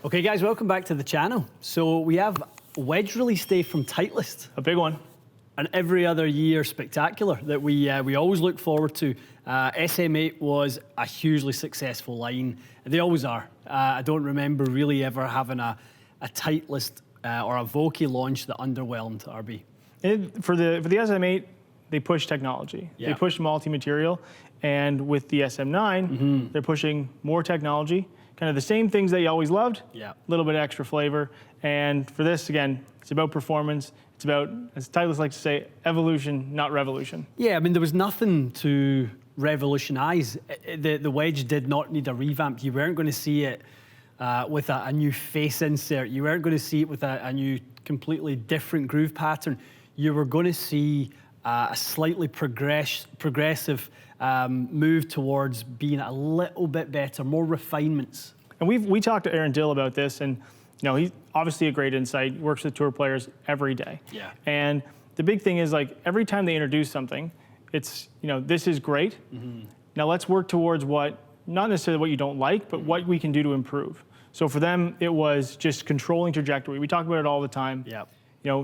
Okay guys, welcome back to the channel. So we have wedge release day from Titleist. A big one. And every other year spectacular that we always look forward to. SM8 was a hugely successful line. They always are. I don't remember really ever having a Titleist or a Vokey launch that underwhelmed RB. For the SM8, they pushed technology. Yeah. They pushed multi-material, and with the SM9, they're pushing more technology. Kind of the same things that you always loved, a little bit extra flavor. And for this, again, it's about performance. It's about, as Titleist likes to say, evolution, not revolution. Yeah, I mean, there was nothing to revolutionize. The wedge did not need a revamp. You weren't going to see it with a new face insert. You weren't going to see it with a new, completely different groove pattern. You were going to see a slightly progressive move towards being a little bit better, more refinements. And we talked to Aaron Dill about this, and he's obviously a great insight, works with tour players every day. Yeah. And the big thing is, like, every time they introduce something, it's, this is great. Now let's work towards what, not necessarily what you don't like, but what we can do to improve. So for them, it was just controlling trajectory. We talk about it all the time. Yeah.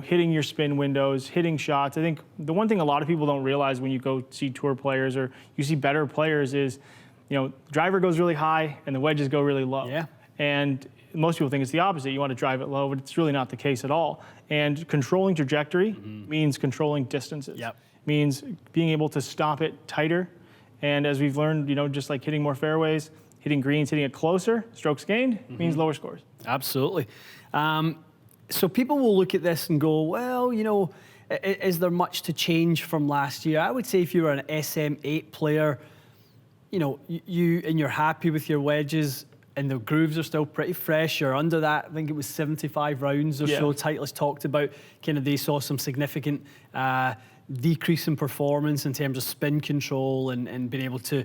Hitting your spin windows, hitting shots. I think the one thing a lot of people don't realize when you go see tour players or you see better players is, driver goes really high and the wedges go really low. Yeah. And most people think it's the opposite. You want to drive it low, but it's really not the case at all. And controlling trajectory means controlling distances. Yep. Means being able to stop it tighter. And as we've learned, just like hitting more fairways, hitting greens, hitting it closer, strokes gained means lower scores. Absolutely. So people will look at this and go, well, is there much to change from last year? I would say if you were an SM8 player, and you're happy with your wedges and the grooves are still pretty fresh, you're under that, I think it was 75 rounds or so, Titleist talked about, they saw some significant decrease in performance in terms of spin control and being able to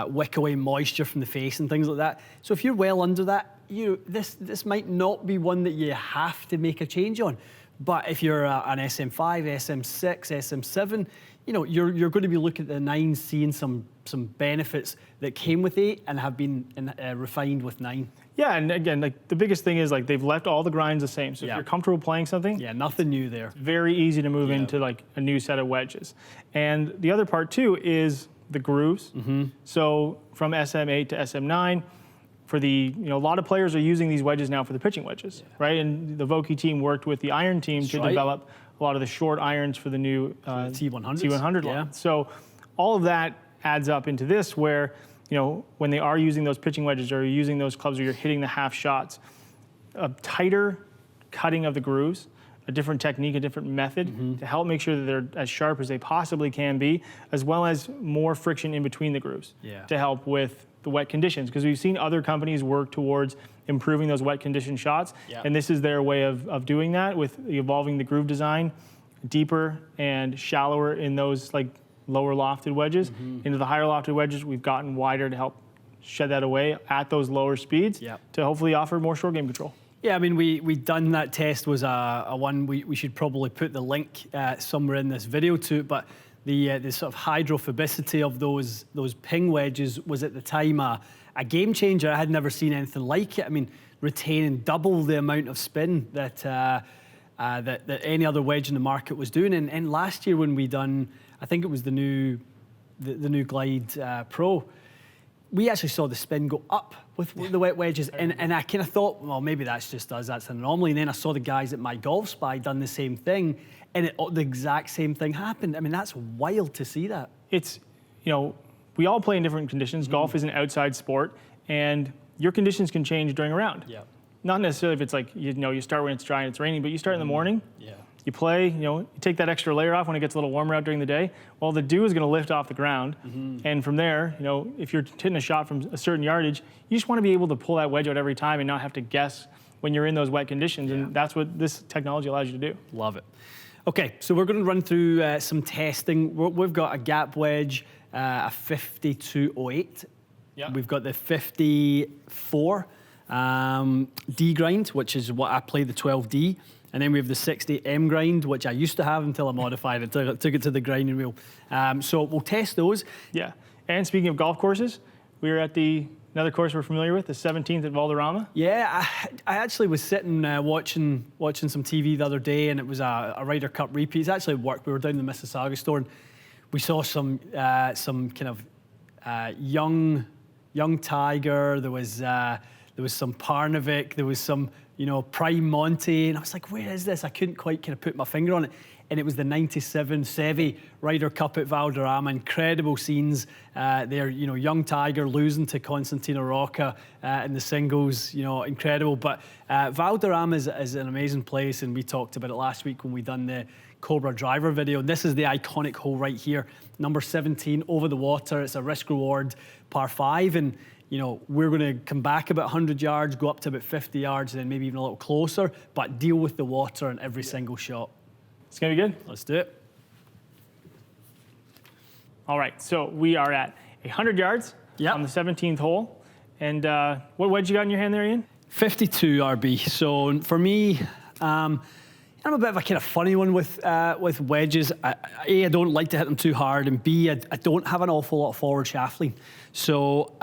wick away moisture from the face and things like that. So if you're well under that, this might not be one that you have to make a change on. But if you're an SM5, SM6, SM7, you're going to be looking at the 9, seeing some benefits that came with 8 and have been refined with 9. Yeah, and again, like, the biggest thing is, like, they've left all the grinds the same. So if you're comfortable playing something, nothing new there. Very easy to move into, like, a new set of wedges. And the other part too is the grooves. So from SM8 to SM9, for the, a lot of players are using these wedges now for the pitching wedges, right? And the Vokey team worked with the iron team to develop a lot of the short irons for the new T100 line. So all of that adds up into this where, when they are using those pitching wedges or using those clubs where you're hitting the half shots, a tighter cutting of the grooves, a different technique, a different method to help make sure that they're as sharp as they possibly can be, as well as more friction in between the grooves to help with the wet conditions. Because we've seen other companies work towards improving those wet condition shots, and this is their way of doing that with evolving the groove design deeper and shallower in those, like, lower lofted wedges. Into the higher lofted wedges, we've gotten wider to help shed that away at those lower speeds to hopefully offer more short game control. Yeah, I mean, we done that test, was a one, we should probably put the link somewhere in this video to it, but the sort of hydrophobicity of those ping wedges was at the time a game changer. I had never seen anything like it. I mean, retaining double the amount of spin that that any other wedge in the market was doing. And last year when we done, I think it was the new Glide Pro, we actually saw the spin go up with the wet wedges, and I kind of thought, well, maybe that's just us, that's an anomaly. And then I saw the guys at My Golf Spy done the same thing, and the exact same thing happened. I mean, that's wild to see that. It's, we all play in different conditions. Golf is an outside sport, and your conditions can change during a round. Not necessarily if it's like, you start when it's dry and it's raining, but you start in the morning. You play, you take that extra layer off when it gets a little warmer out during the day. Well, the dew is going to lift off the ground. And from there, if you're hitting a shot from a certain yardage, you just want to be able to pull that wedge out every time and not have to guess when you're in those wet conditions. And that's what this technology allows you to do. Love it. Okay, so we're going to run through some testing. We've got a gap wedge, a 5208. We've got the 54 D grind, which is what I play, the 12D. And then we have the 60 M grind, which I used to have until I modified it, took it to the grinding wheel. So we'll test those. Yeah, and speaking of golf courses, we were at the Another course we're familiar with, the 17th at Valderrama. Yeah, I actually was sitting watching some TV the other day, and it was a Ryder Cup repeat. It's actually worked. We were down in the Mississauga store, and we saw some kind of young Tiger. There was some Parnevik. There was some Prime Monty, and I was like, where is this? I couldn't quite kind of put my finger on it. And it was the 97 Seve Ryder Cup at Valderrama. Incredible scenes there. Young Tiger losing to Constantino Rocca in the singles. Incredible. But Valderrama is an amazing place, and we talked about it last week when we done the Cobra Driver video. This is the iconic hole right here, number 17 over the water. It's a risk-reward par 5, and we're going to come back about 100 yards, go up to about 50 yards, and then maybe even a little closer, but deal with the water in every single shot. It's going to be good. Let's do it. All right, so we are at 100 yards on the 17th hole. And what wedge you got in your hand there, Ian? 52 RB. So for me, I'm a bit of a kind of funny one with wedges. I don't like to hit them too hard, and B, I don't have an awful lot of forward shaft lean. So,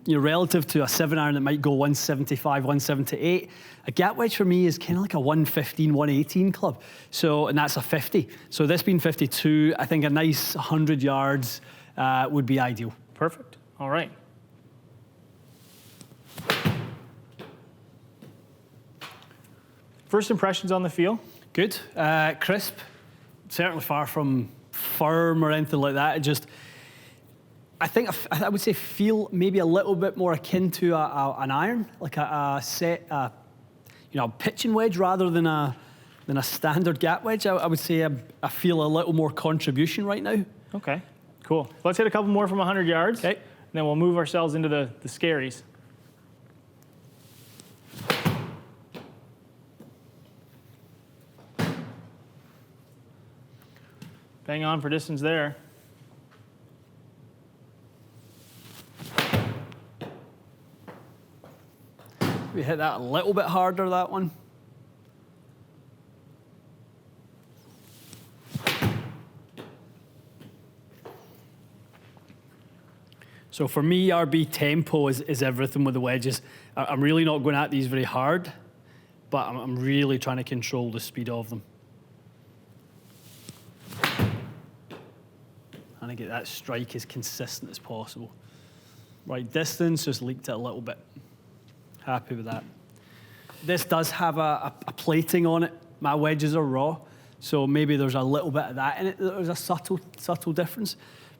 relative to a 7-iron that might go 175, 178, a gap wedge for me is kind of like a 115, 118 club. So, and that's a 50. So this being 52, I think a nice 100 yards would be ideal. Perfect. All right. First impressions on the feel? Good. Crisp. Certainly far from firm or anything like that. It just, I would say feel maybe a little bit more akin to an iron, like a pitching wedge rather than a standard gap wedge. I would say I feel a little more contribution right now. Okay, cool. Let's hit a couple more from 100 yards. Okay. And then we'll move ourselves into the scaries. Bang on for distance there. We hit that a little bit harder, that one. So for me, RB tempo is everything with the wedges. I'm really not going at these very hard, but I'm really trying to control the speed of them. And I get that strike as consistent as possible. Right distance, just leaked it a little bit. Happy with that. This does have a plating on it. My wedges are raw, so maybe there's a little bit of that in it. There's a subtle difference,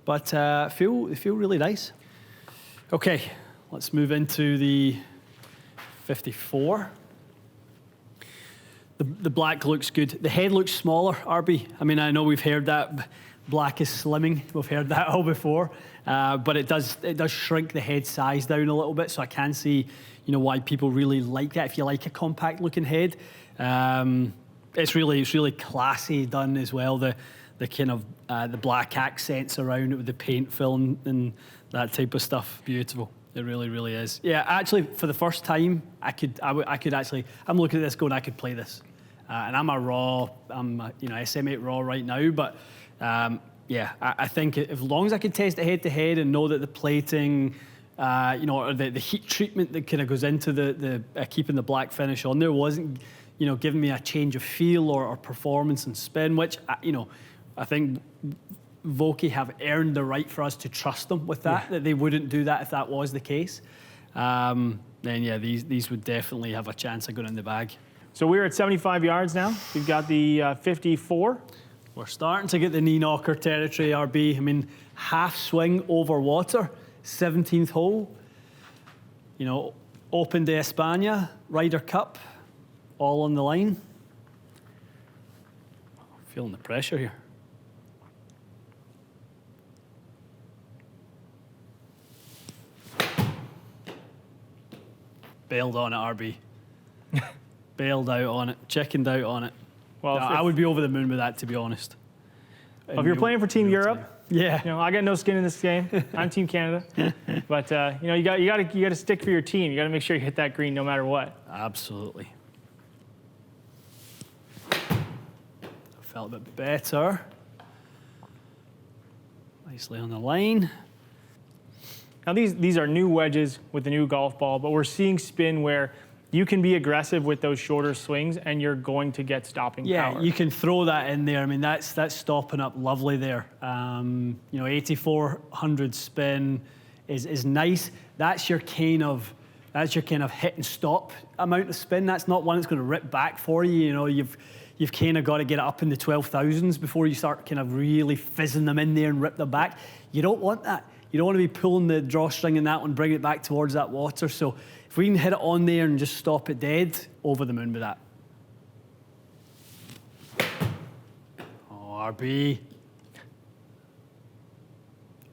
but they feel really nice. Okay, let's move into the 54. The black looks good. The head looks smaller, RB. I mean, I know we've heard that. Black is slimming. We've heard that all before, but it does shrink the head size down a little bit. So I can see, why people really like that. If you like a compact looking head, it's really classy done as well. The kind of the black accents around it with the paint film and that type of stuff. Beautiful. It really is. Yeah, actually, for the first time, I could actually. I'm looking at this going, I could play this, and I'm SM8 raw right now, but. I think as long as I could test it head to head and know that the plating, or the heat treatment that kind of goes into the keeping the black finish on there wasn't, giving me a change of feel or performance and spin, which, I think Vokey have earned the right for us to trust them with that, that they wouldn't do that if that was the case. Then, these would definitely have a chance of going in the bag. So we're at 75 yards now. We've got the 54. We're starting to get the knee knocker territory, RB. I mean, half swing over water, 17th hole. Open de España, Ryder Cup, all on the line. Feeling the pressure here. Bailed on it, RB. Bailed out on it, chickened out on it. Well, I would be over the moon with that, to be honest. If you're playing for Team Europe, yeah, I got no skin in this game. I'm Team Canada, but you got to stick for your team. You got to make sure you hit that green no matter what. Absolutely. I felt a bit better. Nicely on the line. Now these are new wedges with the new golf ball, but we're seeing spin where you can be aggressive with those shorter swings and you're going to get stopping power. Yeah, you can throw that in there. I mean, that's stopping up lovely there. 8400 spin is nice. That's your kind of hit and stop amount of spin. That's not one that's going to rip back for you. You know, you've kind of got to get it up in the 12,000s before you start kind of really fizzing them in there and rip them back. You don't want that. You don't want to be pulling the drawstring in that one, bring it back towards that water. So if we can hit it on there and just stop it dead, over the moon with that. Oh, RB.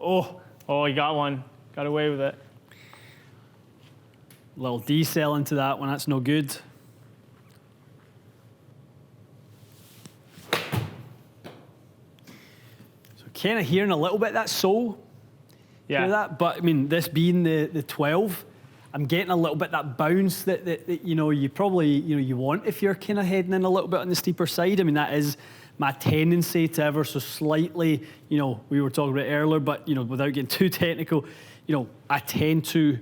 Oh, he got one. Got away with it. Little decel into that one. That's no good. So kind of hearing a little bit that sole. Yeah. Hear that? But I mean, this being the 12, I'm getting a little bit that bounce that you know, you probably, you want if you're kind of heading in a little bit on the steeper side. I mean, that is my tendency to ever so slightly, we were talking about earlier, but without getting too technical, I tend to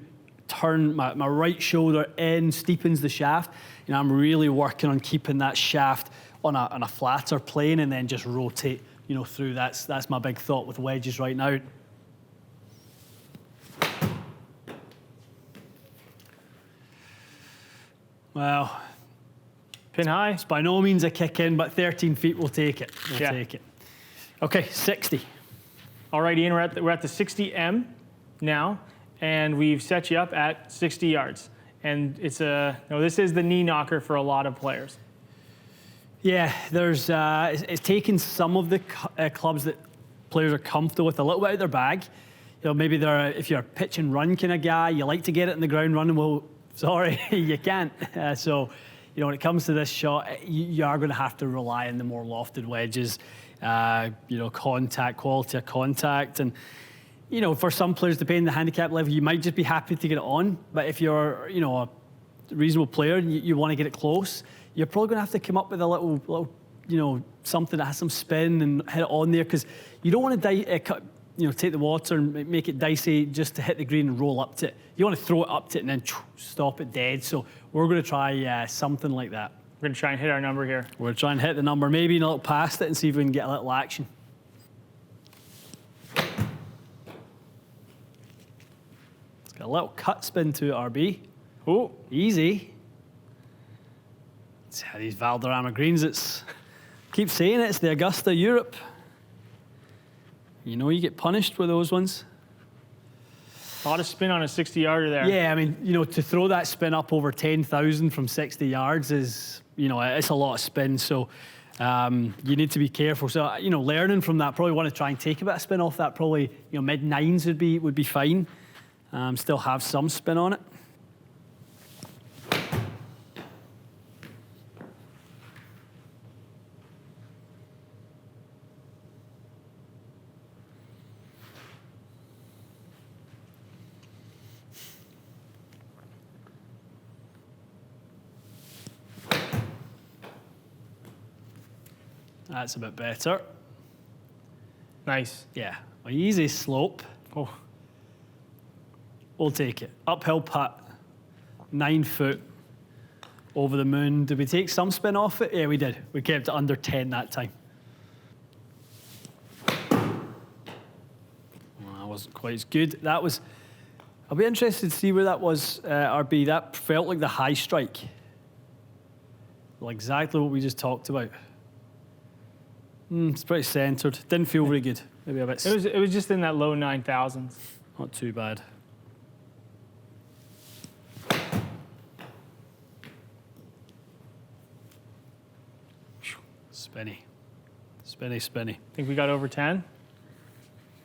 turn my right shoulder in, steepens the shaft. I'm really working on keeping that shaft on a flatter plane and then just rotate, through. That's my big thought with wedges right now. Well, pin high. It's by no means a kick in, but 13 feet, we'll take it. We'll take it. Okay, 60. All right, Ian, we're at the 60M now, and we've set you up at 60 yards. And this is the knee knocker for a lot of players. Yeah, it's taken some of the clubs that players are comfortable with a little bit out of their bag. Maybe if you're a pitch and run kind of guy, you like to get it in the ground running. Well, sorry, you can't. So, when it comes to this shot, you are going to have to rely on the more lofted wedges, contact, quality of contact. And, for some players, depending on the handicap level, you might just be happy to get it on. But if you're, a reasonable player and you want to get it close, you're probably going to have to come up with a little something that has some spin and hit it on there, because you don't want to take the water and make it dicey just to hit the green and roll up to it. You want to throw it up to it and then stop it dead. So we're going to try something like that. We're going to try and hit our number here. We're trying to hit the number, maybe a little past it, and see if we can get a little action. It's got a little cut spin to it, RB. Oh, easy. It's these Valderrama greens. Keep saying it's the Augusta Europe. You get punished with those ones. A lot of spin on a 60-yarder there. Yeah, I mean, to throw that spin up over 10,000 from 60 yards is, it's a lot of spin. So you need to be careful. So, learning from that, probably want to try and take a bit of spin off that. Probably, mid-nines would be fine. Still have some spin on it. That's a bit better. Nice. Yeah, easy slope. Oh. We'll take it. Uphill putt, 9 foot, over the moon. Did we take some spin off it? Yeah, we did. We kept it under 10 that time. Well, that wasn't quite as good. That was, I'll be interested to see where that was, RB. That felt like the high strike. Well, exactly what we just talked about. It's pretty centered. Didn't feel very good. Maybe a bit. It was just in that low 9,000s. Not too bad. Spinny. Spinny. Think we got over 10?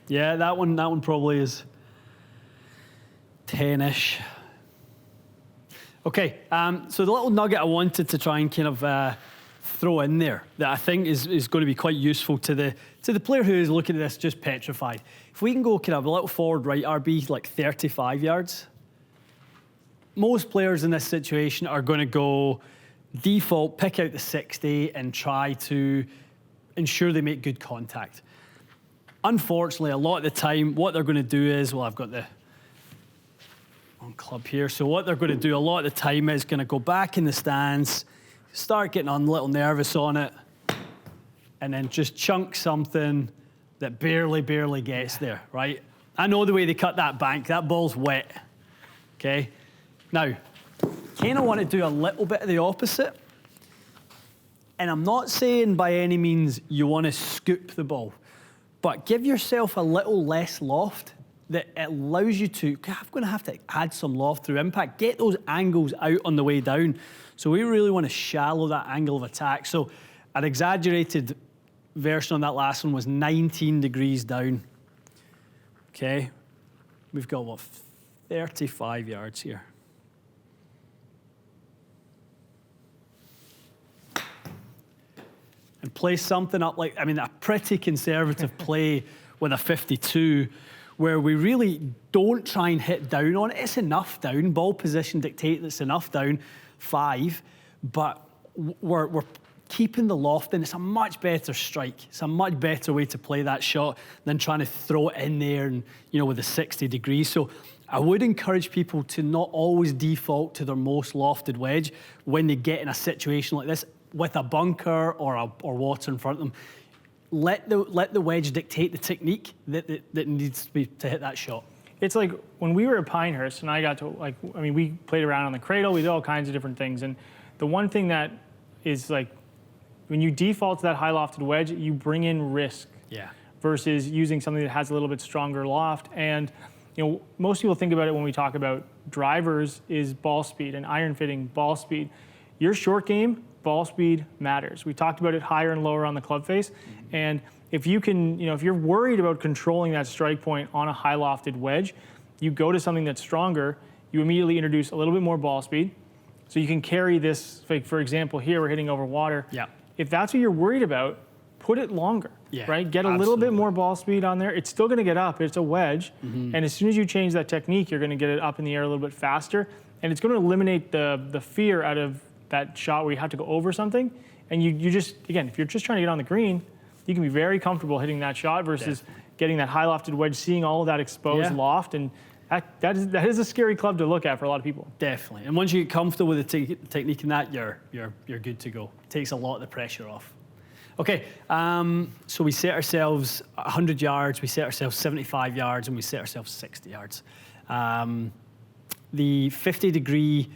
Yeah, that one probably is 10-ish. Okay, so the little nugget I wanted to try and kind of throw in there that I think is going to be quite useful to the player who is looking at this just petrified. If we can go kind of a little forward right, RB, like 35 yards. Most players in this situation are going to go default, pick out the 60 and try to ensure they make good contact. Unfortunately, a lot of the time, what they're going to do is, well, I've got the on club here. So what they're going to do a lot of the time is going to go back in the stance, start getting a little nervous on it, and then just chunk something that barely gets there, right? I know the way they cut that bank. That ball's wet, okay? Now, kind of want to do a little bit of the opposite. And I'm not saying by any means you want to scoop the ball, but give yourself a little less loft that it allows you to, I'm going to have to add some loft through impact, get those angles out on the way down. So we really want to shallow that angle of attack. So an exaggerated version on that last one was 19 degrees down. Okay, we've got, what, 35 yards here. And play something up like, I mean, a pretty conservative play with a 52, where we really don't try and hit down on it. It's enough down. Ball position dictates it's enough down, 5, but we're keeping the loft, and it's a much better strike. It's a much better way to play that shot than trying to throw it in there and, you know, with the 60 degrees. So I would encourage people to not always default to their most lofted wedge when they get in a situation like this with a bunker or water in front of them. Let the wedge dictate the technique that needs to be to hit that shot. It's like when we were at Pinehurst and I got to, like, I mean, we played around on the cradle, we did all kinds of different things. And the one thing that is like, when you default to that high lofted wedge, you bring in risk. Yeah. Versus using something that has a little bit stronger loft. And, you know, most people think about it when we talk about drivers is ball speed and iron fitting ball speed. Your short game, ball speed matters. We talked about it higher and lower on the club face. And if you can, you know, if you're worried about controlling that strike point on a high lofted wedge, you go to something that's stronger, you immediately introduce a little bit more ball speed. So you can carry this, like for example, here we're hitting over water. Yeah. If that's what you're worried about, put it longer, right? Get a little bit more ball speed on there. It's still gonna get up, it's a wedge. And as soon as you change that technique, you're gonna get it up in the air a little bit faster. And it's gonna eliminate the fear out of that shot where you have to go over something. And you just, again, if you're just trying to get on the green, you can be very comfortable hitting that shot versus getting that high lofted wedge, seeing all of that exposed loft. And that is a scary club to look at for a lot of people. Definitely. And once you get comfortable with the technique in that, you're good to go. It takes a lot of the pressure off. Okay, so we set ourselves 100 yards, we set ourselves 75 yards, and we set ourselves 60 yards. The 50 degree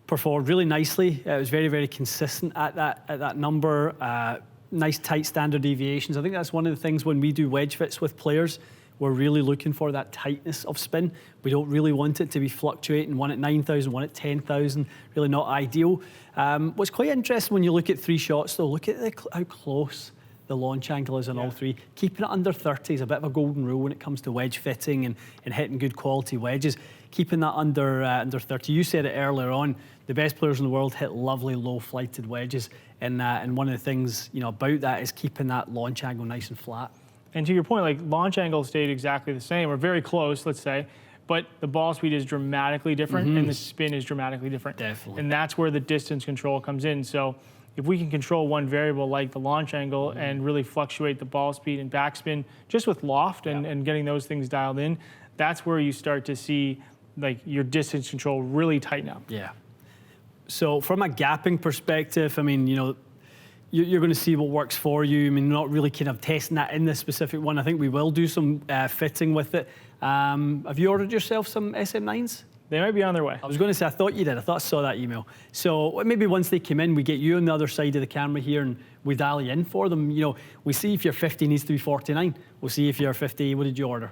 performed really nicely. It was very, very consistent at that number. Nice tight standard deviations. I think that's one of the things when we do wedge fits with players. We're really looking for that tightness of spin. We don't really want it to be fluctuating, one at 9,000, one at 10,000, really not ideal. What's quite interesting when you look at 3 shots though, look at how close the launch angle is on all 3. Keeping it under 30 is a bit of a golden rule when it comes to wedge fitting and hitting good quality wedges. Keeping that under 30. You said it earlier on, the best players in the world hit lovely low flighted wedges. And one of the things, you know, about that is keeping that launch angle nice and flat. And to your point, like launch angle stayed exactly the same, or very close, let's say, but the ball speed is dramatically different and the spin is dramatically different. Definitely. And that's where the distance control comes in. So if we can control one variable like the launch angle and really fluctuate the ball speed and backspin just with loft and getting those things dialed in, that's where you start to see like your distance control really tighten up. Yeah. So from a gapping perspective, I mean, you know, you're going to see what works for you. I mean, not really kind of testing that in this specific one. I think we will do some fitting with it. Have you ordered yourself some SM9s? They might be on their way. I was going to say, I thought you did. I thought I saw that email. So maybe once they come in, we get you on the other side of the camera here and we dial you in for them. You know, we see if your 50 needs to be 49. We'll see if your 50, what did you order?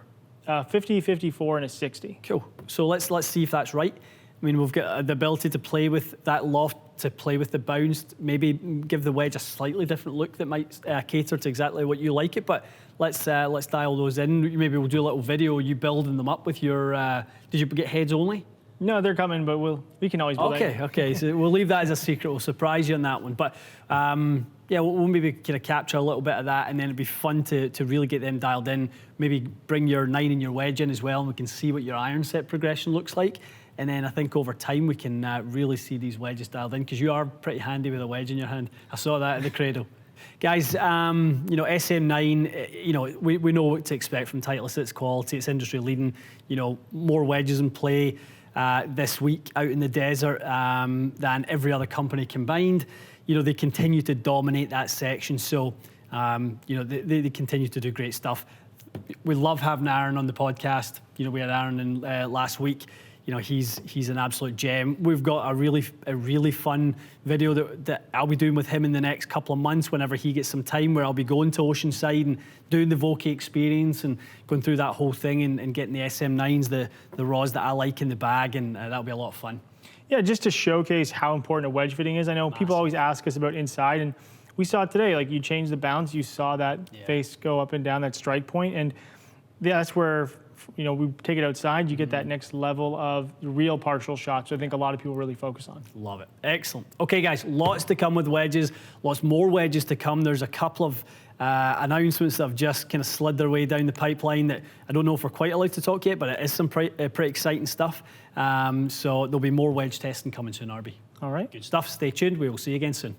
50, 54, and a 60. Cool. So let's see if that's right. I mean, we've got the ability to play with that loft, to play with the bounce, maybe give the wedge a slightly different look that might cater to exactly what you like it. But let's dial those in. Maybe we'll do a little video, you building them up with your. Did you get heads only? No, they're coming, but we can always build that. Okay. So we'll leave that as a secret. We'll surprise you on that one. But yeah, we'll maybe kind of capture a little bit of that, and then it'd be fun to really get them dialed in. Maybe bring your 9 and your wedge in as well, and we can see what your iron set progression looks like. And then I think over time we can really see these wedges dialed in, because you are pretty handy with a wedge in your hand. I saw that in the cradle. Guys, you know, SM9, you know, we know what to expect from Titleist. It's quality, it's industry leading, you know, more wedges in play. this week out in the desert than every other company combined. You know, they continue to dominate that section. So, you know, they continue to do great stuff. We love having Aaron on the podcast. You know, we had Aaron in last week. You know, he's an absolute gem. We've got a really fun video that I'll be doing with him in the next couple of months whenever he gets some time, where I'll be going to Oceanside and doing the Vokey experience and going through that whole thing and getting the SM9s, the rods that I like in the bag, and that'll be a lot of fun. Yeah, just to showcase how important a wedge fitting is. I know people always ask us about inside, and we saw it today. Like, you change the bounce, you saw that face go up and down, that strike point, and that's where, you know, we take it outside, you get that next level of real partial shots. I think a lot of people really focus on. Love it. Excellent. Okay, guys, lots to come with wedges, lots more wedges to come. There's a couple of announcements that have just kind of slid their way down the pipeline that I don't know if we're quite allowed to talk yet, but it is some pretty exciting stuff. So there'll be more wedge testing coming soon, Arby. All right. Good stuff. Stay tuned. We will see you again soon.